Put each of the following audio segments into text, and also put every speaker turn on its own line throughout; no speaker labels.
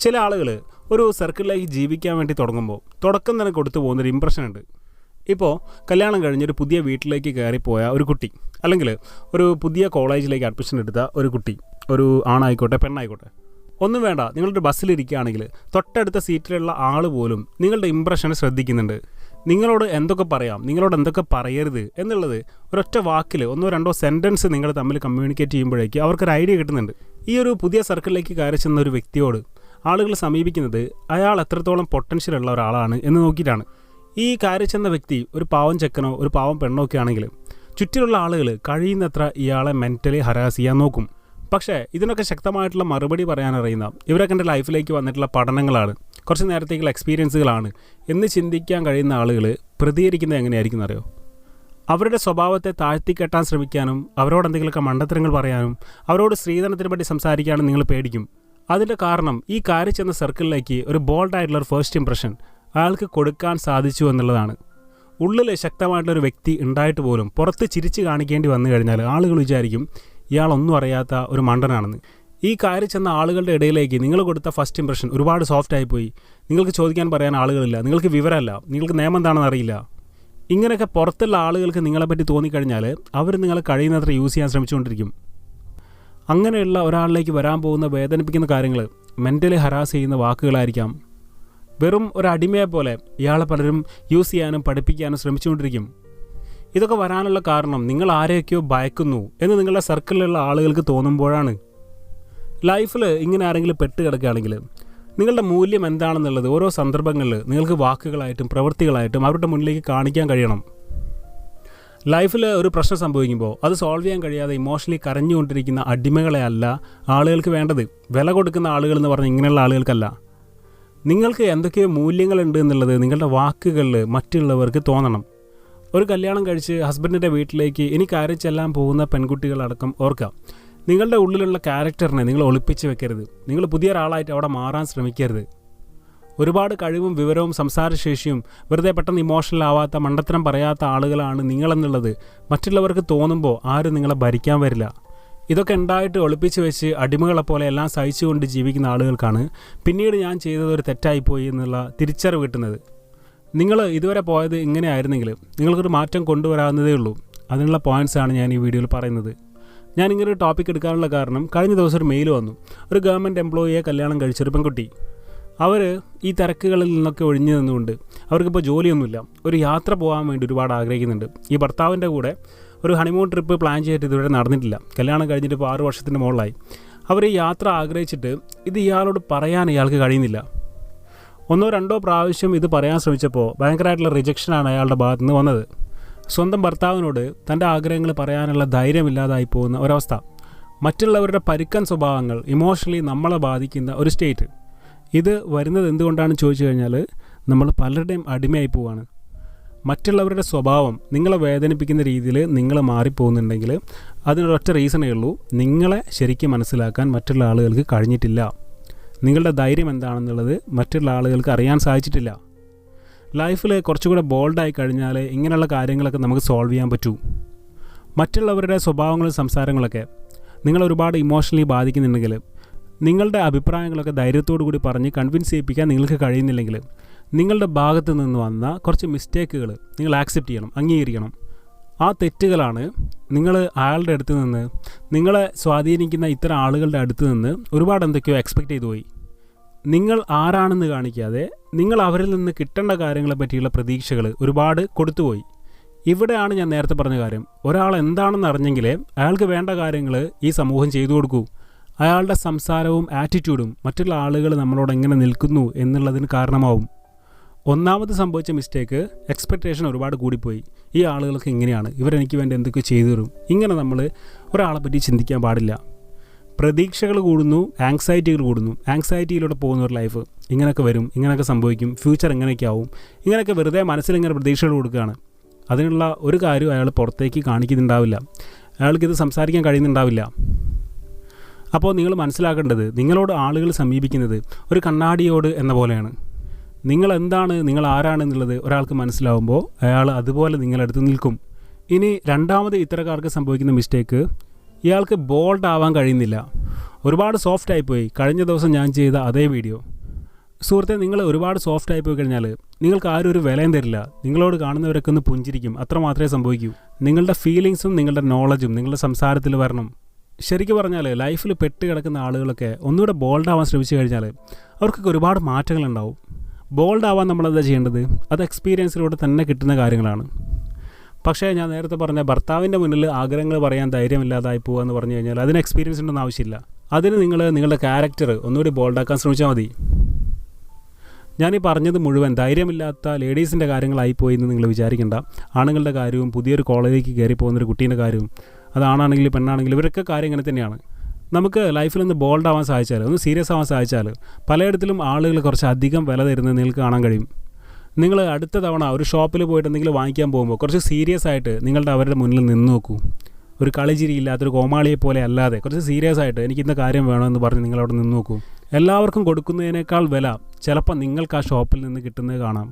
ചില ആളുകൾ ഒരു സർക്കിളിലേക്ക് ജീവിക്കാൻ വേണ്ടി തുടക്കം തന്നെ കൊടുത്തു പോകുന്നൊരു ഇമ്പ്രഷൻ ഉണ്ട്. ഇപ്പോൾ കല്യാണം കഴിഞ്ഞൊരു പുതിയ വീട്ടിലേക്ക് കയറിപ്പോയ ഒരു കുട്ടി, അല്ലെങ്കിൽ ഒരു പുതിയ കോളേജിലേക്ക് അഡ്മിഷൻ എടുത്ത ഒരു കുട്ടി, ഒരു ആണായിക്കോട്ടെ പെണ്ണായിക്കോട്ടെ, ഒന്നും വേണ്ട, നിങ്ങളുടെ ബസ്സിലിരിക്കുകയാണെങ്കിൽ തൊട്ടടുത്ത സീറ്റിലുള്ള ആൾ പോലും നിങ്ങളുടെ ഇമ്പ്രഷനെ ശ്രദ്ധിക്കുന്നുണ്ട്. നിങ്ങളോട് എന്തൊക്കെ പറയാം, നിങ്ങളോട് എന്തൊക്കെ പറയരുത് എന്നുള്ളത് ഒരൊറ്റ വാക്കിൽ 1-2 സെൻറ്റൻസ് നിങ്ങൾ തമ്മിൽ കമ്മ്യൂണിക്കേറ്റ് ചെയ്യുമ്പോഴേക്ക് അവർക്കൊരു ഐഡിയ കിട്ടുന്നുണ്ട്. ഈ ഒരു പുതിയ സർക്കിളിലേക്ക് കയറി ചെന്ന ഒരു വ്യക്തിയോട് ആളുകൾ സമീപിക്കുന്നത് അയാൾ എത്രത്തോളം പൊട്ടൻഷ്യൽ ഉള്ള ഒരാളാണ് എന്ന് നോക്കിയിട്ടാണ്. ഈ കയറി ചെന്ന വ്യക്തി ഒരു പാവം ചെക്കനോ ഒരു പാവം പെണ്ണോ ഒക്കെ ആണെങ്കിൽ ചുറ്റിലുള്ള ആളുകൾ കഴിയുന്നത്ര ഇയാളെ മെൻ്റലി ഹരാസ് ചെയ്യാൻ നോക്കും. പക്ഷേ ഇതിനൊക്കെ ശക്തമായിട്ടുള്ള മറുപടി പറയാനറിയുന്ന ഇവരൊക്കെ എൻ്റെ ലൈഫിലേക്ക് വന്നിട്ടുള്ള പഠനങ്ങളാണ്, കുറച്ച് നേരത്തേക്കുള്ള എക്സ്പീരിയൻസുകളാണ് എന്ന് ചിന്തിക്കാൻ കഴിയുന്ന ആളുകൾ പ്രതികരിക്കുന്നത് എങ്ങനെയായിരിക്കും എന്നറിയോ? അവരുടെ സ്വഭാവത്തെ താഴ്ത്തിക്കെട്ടാൻ ശ്രമിക്കാനും അവരോട് എന്തെങ്കിലുമൊക്കെ മണ്ടത്തരങ്ങൾ പറയാനും അവരോട് സ്ത്രീധനത്തിനെ പറ്റി സംസാരിക്കാനും നിങ്ങൾ പേടിക്കും. അതിൻ്റെ കാരണം ഈ കയറി ചെന്ന സർക്കിളിലേക്ക് ഒരു ബോൾഡായിട്ടുള്ളൊരു ഫസ്റ്റ് ഇംപ്രഷൻ അയാൾക്ക് കൊടുക്കാൻ സാധിച്ചു എന്നുള്ളതാണ്. ഉള്ളിൽ ശക്തമായിട്ടുള്ളൊരു വ്യക്തി ഉണ്ടായിട്ട് പോലും പുറത്ത് ചിരിച്ച് കാണിക്കേണ്ടി വന്നു കഴിഞ്ഞാൽ ആളുകൾ വിചാരിക്കും ഇയാളൊന്നും അറിയാത്ത ഒരു മണ്ടനാണെന്ന്. ഈ കയറി ചെന്ന ആളുകളുടെ ഇടയിലേക്ക് നിങ്ങൾ കൊടുത്ത ഫസ്റ്റ് ഇംപ്രഷൻ ഒരുപാട് സോഫ്റ്റായിപ്പോയി, നിങ്ങൾക്ക് ചോദിക്കാൻ പറയാൻ ആളുകളില്ല, നിങ്ങൾക്ക് വിവരമല്ല, നിങ്ങൾക്ക് നിയമം എന്താണെന്ന് അറിയില്ല, ഇങ്ങനെയൊക്കെ പുറത്തുള്ള ആളുകൾക്ക് നിങ്ങളെപ്പറ്റി തോന്നിക്കഴിഞ്ഞാൽ അവർ നിങ്ങളെ കഴിയുന്നത്ര യൂസ് ചെയ്യാൻ ശ്രമിച്ചുകൊണ്ടിരിക്കും. അങ്ങനെയുള്ള ഒരാളിലേക്ക് വരാൻ പോകുന്ന വേദനിപ്പിക്കുന്ന കാര്യങ്ങൾ മെൻ്റലി ഹരാസ് ചെയ്യുന്ന വാക്കുകളായിരിക്കാം. വെറും ഒരു അടിമയെ പോലെ ഇയാളെ പലരും യൂസ് ചെയ്യാനും പഠിപ്പിക്കാനും ശ്രമിച്ചുകൊണ്ടിരിക്കും. ഇതൊക്കെ വരാനുള്ള കാരണം നിങ്ങൾ ആരെയൊക്കെയോ ഭയക്കുന്നു എന്ന് നിങ്ങളുടെ സർക്കിളിലുള്ള ആളുകൾക്ക് തോന്നുമ്പോഴാണ്. ലൈഫിൽ ഇങ്ങനെ ആരെങ്കിലും പെട്ട് കിടക്കുകയാണെങ്കിൽ നിങ്ങളുടെ മൂല്യം എന്താണെന്നുള്ളത് ഓരോ സന്ദർഭങ്ങളിൽ നിങ്ങൾക്ക് വാക്കുകളായിട്ടും പ്രവൃത്തികളായിട്ടും അവരുടെ മുന്നിലേക്ക് കാണിക്കാൻ കഴിയണം. ലൈഫിൽ ഒരു പ്രശ്നം സംഭവിക്കുമ്പോൾ അത് സോൾവ് ചെയ്യാൻ കഴിയാതെ ഇമോഷണലി കരഞ്ഞുകൊണ്ടിരിക്കുന്ന അടിമകളെ അല്ല ആളുകൾക്ക് വേണ്ടത്. വില കൊടുക്കുന്ന ആളുകൾ എന്ന് പറഞ്ഞാൽ ഇങ്ങനെയുള്ള ആളുകൾക്കല്ല. നിങ്ങൾക്ക് എന്തൊക്കെയോ മൂല്യങ്ങളുണ്ട് എന്നുള്ളത് നിങ്ങളുടെ വാക്കുകളിൽ മറ്റുള്ളവർക്ക് തോന്നണം. ഒരു കല്യാണം കഴിച്ച് ഹസ്ബൻഡിൻ്റെ വീട്ടിലേക്ക് ഇനി കയറി ചെല്ലാൻ പോകുന്ന പെൺകുട്ടികളടക്കം ഓർക്കുക, നിങ്ങളുടെ ഉള്ളിലുള്ള ക്യാരക്ടറിനെ നിങ്ങൾ ഒളിപ്പിച്ച് വെക്കരുത്. നിങ്ങൾ പുതിയൊരാളായിട്ട് അവിടെ മാറാൻ ശ്രമിക്കരുത്. ഒരുപാട് കഴിവും വിവരവും സംസാരശേഷിയും വെറുതെ പെട്ടെന്ന് ഇമോഷണൽ ആവാത്ത മണ്ടത്തരം പറയാത്ത ആളുകളാണ് നിങ്ങളെന്നുള്ളത് മറ്റുള്ളവർക്ക് തോന്നുമ്പോൾ ആരും നിങ്ങളെ ഭരിക്കാൻ വരില്ല. ഇതൊക്കെ ഉണ്ടായിട്ട് ഒളിപ്പിച്ച് വെച്ച് അടിമകളെപ്പോലെ എല്ലാം സഹിച്ചുകൊണ്ട് ജീവിക്കുന്ന ആളുകൾക്കാണ് പിന്നീട് ഞാൻ ചെയ്തത് ഒരു തെറ്റായിപ്പോയി എന്നുള്ള തിരിച്ചറിവ് കിട്ടുന്നത്. നിങ്ങൾ ഇതുവരെ പോയത് ഇങ്ങനെ ആയിരുന്നെങ്കിൽ നിങ്ങൾക്കൊരു മാറ്റം കൊണ്ടുവരാവുന്നതേ ഉള്ളൂ. അതിനുള്ള പോയിൻറ്റ്സാണ് ഞാൻ ഈ വീഡിയോയിൽ പറയുന്നത്. ഞാൻ ഇങ്ങനെ ഒരു ടോപ്പിക് എടുക്കാനുള്ള കാരണം, കഴിഞ്ഞ ദിവസം ഒരു മെയിൽ വന്നു. ഒരു ഗവൺമെൻറ് എംപ്ലോയിയെ കല്യാണം കഴിച്ചൊരു പെൺകുട്ടി. അവർ ഈ തിരക്കുകളിൽ നിന്നൊക്കെ ഒഴിഞ്ഞു നിന്നുകൊണ്ട് അവർക്കിപ്പോൾ ജോലിയൊന്നുമില്ല, ഒരു യാത്ര പോകാൻ വേണ്ടി ഒരുപാട് ആഗ്രഹിക്കുന്നുണ്ട്. ഈ ഭർത്താവിൻ്റെ കൂടെ ഒരു ഹണിമൂൺ ട്രിപ്പ് പ്ലാൻ ചെയ്തിട്ട് ഇതുവരെ നടന്നിട്ടില്ല. കല്യാണം കഴിഞ്ഞിട്ട് ഇപ്പോൾ 6 വർഷത്തിൻ്റെ മുകളിലായി. അവർ ഈ യാത്ര ആഗ്രഹിച്ചിട്ട് ഇത് ഇയാളോട് പറയാൻ ഇയാൾക്ക് കഴിയുന്നില്ല. 1-2 പ്രാവശ്യം ഇത് പറയാൻ ശ്രമിച്ചപ്പോൾ ഭയങ്കരമായിട്ടുള്ള റിജക്ഷനാണ് അയാളുടെ ഭാഗത്തു നിന്ന് വന്നത്. സ്വന്തം ഭർത്താവിനോട് തൻ്റെ ആഗ്രഹങ്ങൾ പറയാനുള്ള ധൈര്യമില്ലാതായി പോകുന്ന ഒരവസ്ഥ, മറ്റുള്ളവരുടെ പരുക്കൻ സ്വഭാവങ്ങൾ ഇമോഷണലി നമ്മളെ ബാധിക്കുന്ന ഒരു സ്റ്റേറ്റ്. ഇത് വരുന്നത് എന്തുകൊണ്ടാണെന്ന് ചോദിച്ചു കഴിഞ്ഞാൽ നമ്മൾ പലരുടെയും അടിമയായി പോവാണ്. മറ്റുള്ളവരുടെ സ്വഭാവം നിങ്ങളെ വേദനിപ്പിക്കുന്ന രീതിയിൽ നിങ്ങൾ മാറിപ്പോകുന്നുണ്ടെങ്കിൽ അതിനൊരൊറ്റ റീസണേ ഉള്ളൂ, നിങ്ങളെ ശരിക്കും മനസ്സിലാക്കാൻ മറ്റുള്ള ആളുകൾക്ക് കഴിഞ്ഞിട്ടില്ല. നിങ്ങളുടെ ധൈര്യം എന്താണെന്നുള്ളത് മറ്റുള്ള ആളുകൾക്ക് അറിയാൻ സാധിച്ചിട്ടില്ല. ലൈഫിൽ കുറച്ചുകൂടെ ബോൾഡായി കഴിഞ്ഞാൽ ഇങ്ങനെയുള്ള കാര്യങ്ങളൊക്കെ നമുക്ക് സോൾവ് ചെയ്യാൻ പറ്റൂ. മറ്റുള്ളവരുടെ സ്വഭാവങ്ങളും സംസാരങ്ങളൊക്കെ നിങ്ങൾ ഒരുപാട് ഇമോഷണലി ബാധിക്കുന്നുണ്ടെങ്കിൽ നിങ്ങളുടെ അഭിപ്രായങ്ങളൊക്കെ ധൈര്യത്തോടു കൂടി പറഞ്ഞ് കൺവിൻസ് ചെയ്യിപ്പിക്കാൻ നിങ്ങൾക്ക് കഴിയുന്നില്ലെങ്കിൽ നിങ്ങളുടെ ഭാഗത്ത് നിന്ന് വന്ന കുറച്ച് മിസ്റ്റേക്കുകൾ നിങ്ങൾ ആക്സെപ്റ്റ് ചെയ്യണം, അംഗീകരിക്കണം. ആ തെറ്റുകളാണ് നിങ്ങൾ അയാളുടെ അടുത്ത് നിന്ന്, നിങ്ങളെ സ്വാധീനിക്കുന്ന ഇത്തരം ആളുകളുടെ അടുത്ത് നിന്ന് ഒരുപാട് എന്തൊക്കെയോ എക്സ്പെക്റ്റ് ചെയ്തു പോയി. നിങ്ങൾ ആരാണെന്ന് കാണിക്കാതെ നിങ്ങൾ അവരിൽ നിന്ന് കിട്ടേണ്ട കാര്യങ്ങളെ പറ്റിയുള്ള പ്രതീക്ഷകൾ ഒരുപാട് കൊടുത്തുപോയി. ഇവിടെയാണ് ഞാൻ നേരത്തെ പറഞ്ഞ കാര്യം, ഒരാൾ എന്താണെന്ന് അറിഞ്ഞെങ്കിലേ അയാൾക്ക് വേണ്ട കാര്യങ്ങൾ ഈ സമൂഹം ചെയ്തു കൊടുക്കൂ. അയാളുടെ സംസാരവും ആറ്റിറ്റ്യൂഡും മറ്റുള്ള ആളുകൾ നമ്മളോട് എങ്ങനെ നിൽക്കുന്നു എന്നുള്ളതിന് കാരണമാവും. ഒന്നാമത് സംഭവിച്ച മിസ്റ്റേക്ക്, എക്സ്പെക്റ്റേഷൻ ഒരുപാട് കൂടിപ്പോയി. ഈ ആളുകൾക്ക് ഇങ്ങനെയാണ്, ഇവരെനിക്ക് വേണ്ടി എന്തൊക്കെ ചെയ്തു തരും. ഇങ്ങനെ നമ്മൾ ഒരാളെ പറ്റി ചിന്തിക്കാൻ പാടില്ല. പ്രതീക്ഷകൾ കൂടുന്നു, ആങ്സൈറ്റികൾ കൂടുന്നു. ആങ്സൈറ്റിയിലൂടെ പോകുന്ന ഒരു ലൈഫ് ഇങ്ങനെയൊക്കെ വരും, ഇങ്ങനെയൊക്കെ സംഭവിക്കും, ഫ്യൂച്ചർ എങ്ങനെയൊക്കെ ആവും, ഇങ്ങനെയൊക്കെ വെറുതെ മനസ്സിലിങ്ങനെ പ്രതീക്ഷകൾ കൊടുക്കുകയാണ്. അതിനുള്ള ഒരു കാര്യം അയാൾ പുറത്തേക്ക് കാണിക്കുന്നുണ്ടാവില്ല, അയാൾക്കിത് സംസാരിക്കാൻ കഴിയുന്നുണ്ടാവില്ല. അപ്പോൾ നിങ്ങൾ മനസ്സിലാക്കേണ്ടത്, നിങ്ങളോട് ആളുകൾ സമീപിക്കുന്നത് ഒരു കണ്ണാടിയോട് എന്ന പോലെയാണ്. നിങ്ങൾ എന്താണ്, നിങ്ങൾ ആരാണെന്നുള്ളത് ഒരാൾക്ക് മനസ്സിലാവുമ്പോൾ അയാൾ അതുപോലെ നിങ്ങളടുത്ത് നിൽക്കും. ഇനി രണ്ടാമത് ഇത്തരക്കാർക്ക് സംഭവിക്കുന്ന മിസ്റ്റേക്ക്, ഇയാൾക്ക് ബോൾഡ് ആവാൻ കഴിയുന്നില്ല, ഒരുപാട് സോഫ്റ്റ് ആയിപ്പോയി. കഴിഞ്ഞ ദിവസം ഞാൻ ചെയ്ത അതേ വീഡിയോ സുഹൃത്തെ, നിങ്ങൾ ഒരുപാട് സോഫ്റ്റ് ആയി പോയി കഴിഞ്ഞാൽ നിങ്ങൾക്ക് ആരും ഒരു വിലയും തരില്ല. നിങ്ങളോട് കാണുന്നവരൊക്കെ ഒന്ന് പുഞ്ചിരിക്കും, അത്ര മാത്രമേ സംഭവിക്കൂ. നിങ്ങളുടെ ഫീലിങ്സും നിങ്ങളുടെ നോളജും നിങ്ങളുടെ സംസാരത്തിൽ വരണം. ശരിക്കും പറഞ്ഞാൽ ലൈഫിൽ പെട്ട് കിടക്കുന്ന ആളുകളൊക്കെ ഒന്നുകൂടെ ബോൾഡ് ആവാൻ ശ്രമിച്ചു കഴിഞ്ഞാൽ അവർക്കൊക്കെ ഒരുപാട് മാറ്റങ്ങളുണ്ടാവും. ബോൾഡ് ആവാൻ നമ്മളെന്താ ചെയ്യേണ്ടത്? അത് എക്സ്പീരിയൻസിലൂടെ തന്നെ കിട്ടുന്ന കാര്യങ്ങളാണ്. പക്ഷേ ഞാൻ നേരത്തെ പറഞ്ഞ ഭർത്താവിൻ്റെ മുന്നിൽ ആഗ്രഹങ്ങൾ പറയാൻ ധൈര്യമില്ലാതായി പോകുക എന്ന് പറഞ്ഞു കഴിഞ്ഞാൽ അതിന് എക്സ്പീരിയൻസ് ഉണ്ടെന്ന് ആവശ്യമില്ല. അതിന് നിങ്ങൾ നിങ്ങളുടെ ക്യാരക്ടർ ഒന്നുകൂടി ബോൾഡാക്കാൻ ശ്രമിച്ചാൽ മതി. ഞാനീ പറഞ്ഞത് മുഴുവൻ ധൈര്യമില്ലാത്ത ലേഡീസിൻ്റെ കാര്യങ്ങളായിപ്പോയി എന്ന് നിങ്ങൾ വിചാരിക്കേണ്ട. ആണുങ്ങളുടെ കാര്യവും പുതിയൊരു കോളേജിലേക്ക് കയറി പോകുന്നൊരു കുട്ടീൻ്റെ കാര്യവും, അത് ആണാണെങ്കിലും പെണ്ണാണെങ്കിലും ഇവരൊക്കെ കാര്യം ഇങ്ങനെ തന്നെയാണ്. നമുക്ക് ലൈഫിലൊന്ന് ബോൾഡ് ആവാൻ സാധിച്ചാൽ, ഒന്ന് സീരിയസ് ആവാൻ സാധിച്ചാൽ പലയിടത്തിലും ആളുകൾ കുറച്ച് അധികം വില തരുന്നത് നിങ്ങൾക്ക് കാണാൻ കഴിയും. നിങ്ങൾ അടുത്ത തവണ ഒരു ഷോപ്പിൽ പോയിട്ട് എന്തെങ്കിലും വാങ്ങിക്കാൻ പോകുമ്പോൾ കുറച്ച് സീരിയസ് ആയിട്ട് അവരുടെ മുന്നിൽ നിന്ന് നോക്കൂ. ഒരു കളിച്ചിരിയില്ലാത്തൊരു കോമാളിയെ പോലെ അല്ലാതെ കുറച്ച് സീരിയസ് ആയിട്ട് എനിക്ക് ഇന്ന കാര്യം വേണമെന്ന് പറഞ്ഞ് നിങ്ങളവിടെ നിന്ന് നോക്കൂ. എല്ലാവർക്കും കൊടുക്കുന്നതിനേക്കാൾ വില ചിലപ്പോൾ നിങ്ങൾക്ക് ആ ഷോപ്പിൽ നിന്ന് കിട്ടുന്നത് കാണാം.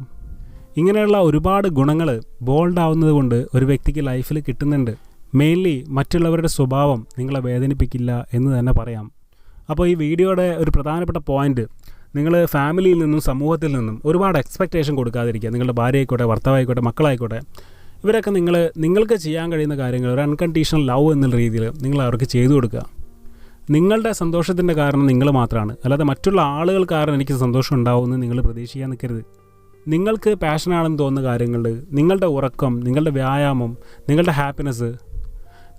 ഇങ്ങനെയുള്ള ഒരുപാട് ഗുണങ്ങൾ ബോൾഡ് ആവുന്നത് കൊണ്ട് ഒരു വ്യക്തിക്ക് ലൈഫിൽ കിട്ടുന്നുണ്ട്. മെയിൻലി മറ്റുള്ളവരുടെ സ്വഭാവം നിങ്ങളെ വേദനിപ്പിക്കില്ല എന്ന് തന്നെ പറയാം. അപ്പോൾ ഈ വീഡിയോയുടെ ഒരു പ്രധാനപ്പെട്ട പോയിൻ്റ്, നിങ്ങൾ ഫാമിലിയിൽ നിന്നും സമൂഹത്തിൽ നിന്നും ഒരുപാട് എക്സ്പെക്റ്റേഷൻ കൊടുക്കാതിരിക്കുക. നിങ്ങളുടെ ഭാര്യയായിക്കോട്ടെ, ഭർത്താവായിക്കോട്ടെ, മക്കളായിക്കോട്ടെ, ഇവരൊക്കെ നിങ്ങൾക്ക് ചെയ്യാൻ കഴിയുന്ന കാര്യങ്ങൾ ഒരു അൺകണ്ടീഷണൽ ലവ് എന്നുള്ള രീതിയിൽ നിങ്ങൾ അവർക്ക് ചെയ്തു കൊടുക്കുക. നിങ്ങളുടെ സന്തോഷത്തിൻ്റെ കാരണം നിങ്ങൾ മാത്രമാണ്, അല്ലാതെ മറ്റുള്ള ആളുകൾ കാരണം എനിക്ക് സന്തോഷം ഉണ്ടാവുമെന്ന് നിങ്ങൾ പ്രതീക്ഷിക്കാൻ നിൽക്കരുത്. നിങ്ങൾക്ക് പാഷനാണെന്ന് തോന്നുന്ന കാര്യങ്ങൾ, നിങ്ങളുടെ ഉറക്കം, നിങ്ങളുടെ വ്യായാമം, നിങ്ങളുടെ ഹാപ്പിനെസ്,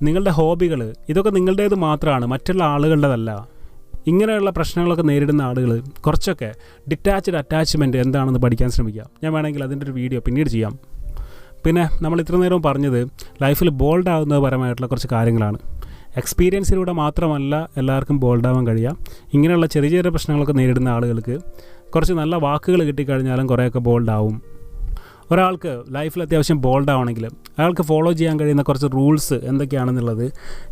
നിങ്ങളുടെ ഹോബികൾ, ഇതൊക്കെ നിങ്ങളുടേത് മാത്രമാണ്, മറ്റുള്ള ആളുകളുടേതല്ല. ഇങ്ങനെയുള്ള പ്രശ്നങ്ങളൊക്കെ നേരിടുന്ന ആളുകൾ കുറച്ചൊക്കെ ഡിറ്റാച്ച്ഡ് അറ്റാച്ച്മെൻറ്റ് എന്താണെന്ന് പഠിക്കാൻ ശ്രമിക്കുക. ഞാൻ വേണമെങ്കിൽ അതിൻ്റെ ഒരു വീഡിയോ പിന്നീട് ചെയ്യാം. പിന്നെ നമ്മൾ ഇത്ര നേരം പറഞ്ഞത് ലൈഫിൽ ബോൾഡ് ആവുന്ന പരമായിട്ടുള്ള കുറച്ച് കാര്യങ്ങളാണ്. എക്സ്പീരിയൻസിലൂടെ മാത്രമല്ല എല്ലാവർക്കും ബോൾഡ് ആവാൻ കഴിയുക. ഇങ്ങനെയുള്ള ചെറിയ ചെറിയ പ്രശ്നങ്ങളൊക്കെ നേരിടുന്ന ആളുകൾക്ക് കുറച്ച് നല്ല വാക്കുകൾ കിട്ടിക്കഴിഞ്ഞാലും കുറേയൊക്കെ ബോൾഡ് ആവും. ഒരാൾക്ക് ലൈഫിൽ അത്യാവശ്യം ബോൾഡ് ആവണമെങ്കിൽ അയാൾക്ക് ഫോളോ ചെയ്യാൻ കഴിയുന്ന കുറച്ച് റൂൾസ് എന്തൊക്കെയാണെന്നുള്ളത്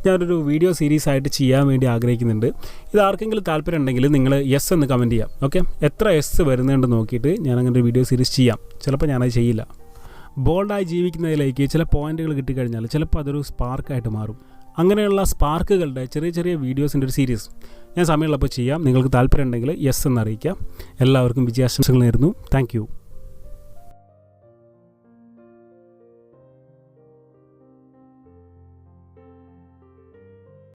ഞാനൊരു വീഡിയോ സീരീസ് ആയിട്ട് ചെയ്യാൻ വേണ്ടി ആഗ്രഹിക്കുന്നുണ്ട്. ഇത് ആർക്കെങ്കിലും താല്പര്യം ഉണ്ടെങ്കിൽ നിങ്ങൾ യെസ് എന്ന് കമൻറ്റ് ചെയ്യാം. ഓക്കെ, എത്ര യെസ് വരുന്നുണ്ട് നോക്കിയിട്ട് ഞാനങ്ങനെ ഒരു വീഡിയോ സീരീസ് ചെയ്യാം. ചിലപ്പോൾ ഞാനത് ചെയ്യില്ല. ബോൾഡായി ജീവിക്കുന്നതിലേക്ക് ചില പോയിന്റുകൾ കിട്ടിക്കഴിഞ്ഞാൽ ചിലപ്പോൾ അതൊരു സ്പാർക്കായിട്ട് മാറും. അങ്ങനെയുള്ള സ്പാർക്കുകളുടെ ചെറിയ ചെറിയ വീഡിയോസിൻ്റെ ഒരു സീരീസ് ഞാൻ സമയമുള്ളപ്പോൾ ചെയ്യാം. നിങ്ങൾക്ക് താല്പര്യം ഉണ്ടെങ്കിൽ യെസ് എന്നറിയിക്കാം. എല്ലാവർക്കും വിജയാശംസകൾ നേരുന്നു. Thank you.